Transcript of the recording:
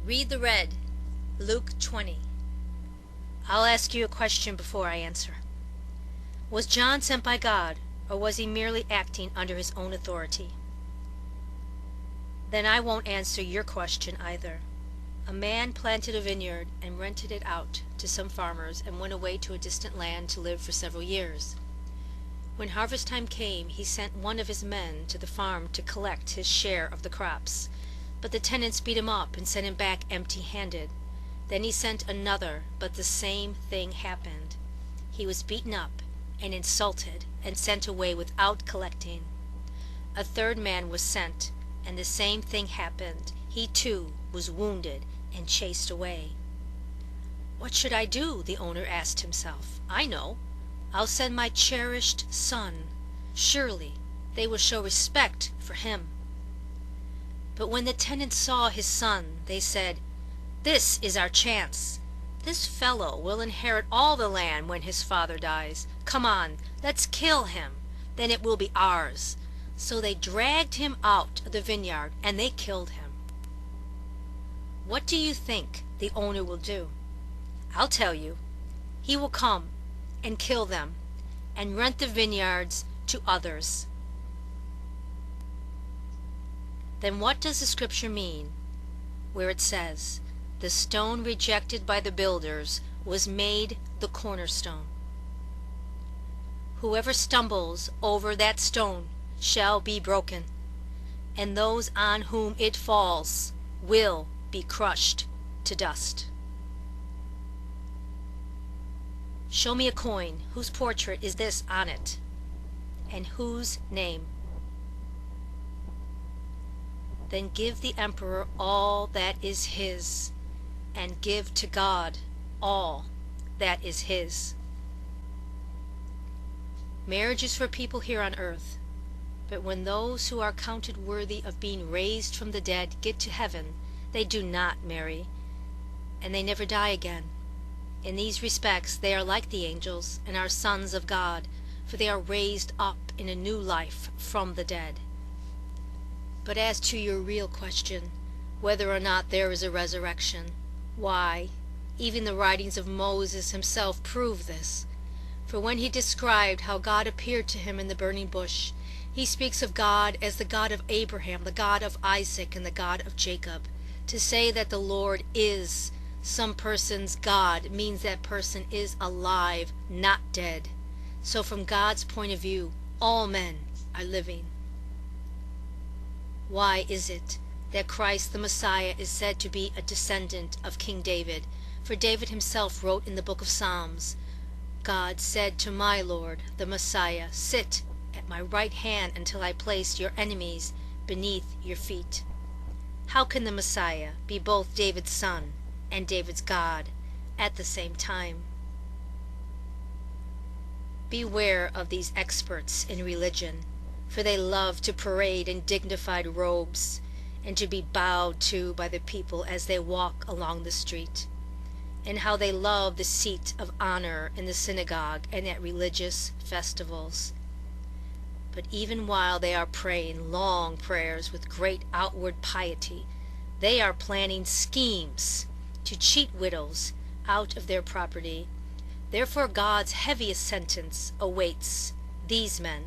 Read the red. Luke 20. I'll ask you a question before I answer. Was John sent by God, or was he merely acting under his own authority? Then I won't answer your question either. A man planted a vineyard and rented it out to some farmers and went away to a distant land to live for several years. When harvest time came, he sent one of his men to the farm to collect his share of the crops, but the tenants beat him up and sent him back empty-handed. Then he sent another, but the same thing happened. He was beaten up and insulted and sent away without collecting. A third man was sent, and the same thing happened. He too was wounded and chased away. What should I do? The owner asked himself. I know. I'll send my cherished son. Surely they will show respect for him. But when the tenants saw his son, they said, "This is our chance. This fellow will inherit all the land when his father dies. Come on, let's kill him. Then it will be ours." So they dragged him out of the vineyard and they killed him. What do you think the owner will do? I'll tell you. He will come and kill them and rent the vineyards to others. Then what does the scripture mean where it says, "The stone rejected by the builders was made the cornerstone"? Whoever stumbles over that stone shall be broken, and those on whom it falls will be crushed to dust. Show me a coin whose portrait is this on it, and whose name. Then give the emperor all that is his, and give to God all that is his. Marriage is for people here on earth, but when those who are counted worthy of being raised from the dead get to heaven, they do not marry, and they never die again. In these respects they are like the angels and are sons of God, for they are raised up in a new life from the dead. But as to your real question, whether or not there is a resurrection, why, even the writings of Moses himself prove this. For when he described how God appeared to him in the burning bush, he speaks of God as the God of Abraham, the God of Isaac, and the God of Jacob. To say that the Lord is some person's God means that person is alive, not dead. So from God's point of view, all men are living. Why is it that Christ the Messiah is said to be a descendant of King David? For David himself wrote in the book of Psalms, "God said to my Lord, the Messiah, sit at my right hand until I place your enemies beneath your feet." How can the Messiah be both David's son and David's God at the same time? Beware of these experts in religion, for they love to parade in dignified robes and to be bowed to by the people as they walk along the street, and how they love the seat of honor in the synagogue and at religious festivals. But even while they are praying long prayers with great outward piety, they are planning schemes to cheat widows out of their property. Therefore God's heaviest sentence awaits these men.